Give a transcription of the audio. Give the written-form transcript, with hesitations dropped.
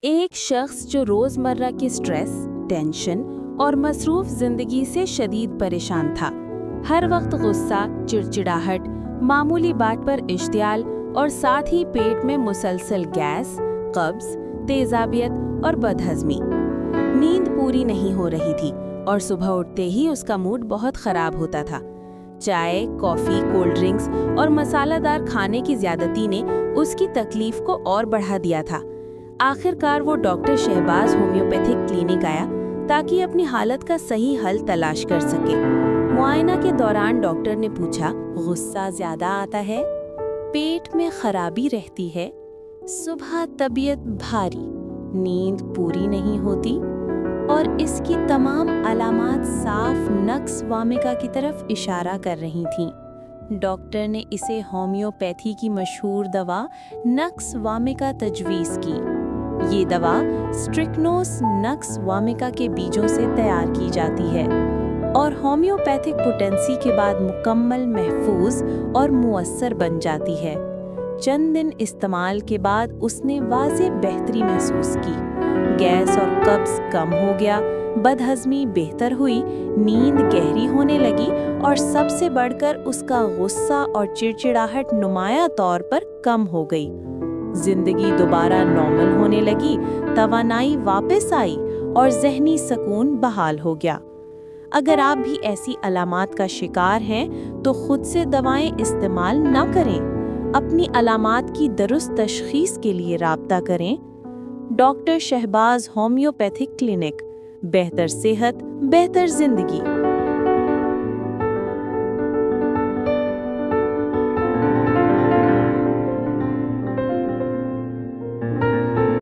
ایک شخص جو روزمرہ کے سٹریس، ٹینشن اور مصروف زندگی سے شدید پریشان تھا۔ ہر وقت غصہ، چڑچڑاہٹ، معمولی بات پر اشتعال اور ساتھ ہی پیٹ میں مسلسل گیس، قبض، تیزابیت اور بدہضمی۔ نیند پوری نہیں ہو رہی تھی اور صبح اٹھتے ہی اس کا موڈ بہت خراب ہوتا تھا۔ چائے، کافی، کولڈ ڈرنکس اور مسالہ دار کھانے کی زیادتی نے اس کی تکلیف کو اور بڑھا دیا تھا۔ آخر کار وہ ڈاکٹر شہباز ہومیوپیتھک کلینک آیا تاکہ اپنی حالت کا صحیح حل تلاش کر سکے۔ معائنہ کے دوران ڈاکٹر نے پوچھا، غصہ زیادہ آتا ہے، پیٹ میں خرابی رہتی ہے، صبح طبیعت بھاری، نیند پوری نہیں ہوتی، اور اس کی تمام علامات صاف نقص وامکا کی طرف اشارہ کر رہی تھیں۔ ڈاکٹر نے اسے ہومیوپیتھی کی مشہور دوا نقص وامکا تجویز کی۔ یہ دوا سٹریکنوس نقص وامکا کے بیجوں سے تیار کی جاتی ہے اور ہومیوپیتھک پوٹنسی کے بعد مکمل محفوظ اور مؤثر بن جاتی ہے۔ چند دن استعمال کے بعد اس نے واضح بہتری محسوس کی۔ گیس اور قبض کم ہو گیا، بدہضمی بہتر ہوئی، نیند گہری ہونے لگی اور سب سے بڑھ کر اس کا غصہ اور چڑچڑاہٹ نمایاں طور پر کم ہو گئی۔ زندگی دوبارہ نارمل ہونے لگی، توانائی واپس آئی اور ذہنی سکون بحال ہو گیا۔ اگر آپ بھی ایسی علامات کا شکار ہیں تو خود سے دوائیں استعمال نہ کریں۔ اپنی علامات کی درست تشخیص کے لیے رابطہ کریں۔ ڈاکٹر شہباز ہومیوپیتھک کلینک، بہتر صحت، بہتر زندگی۔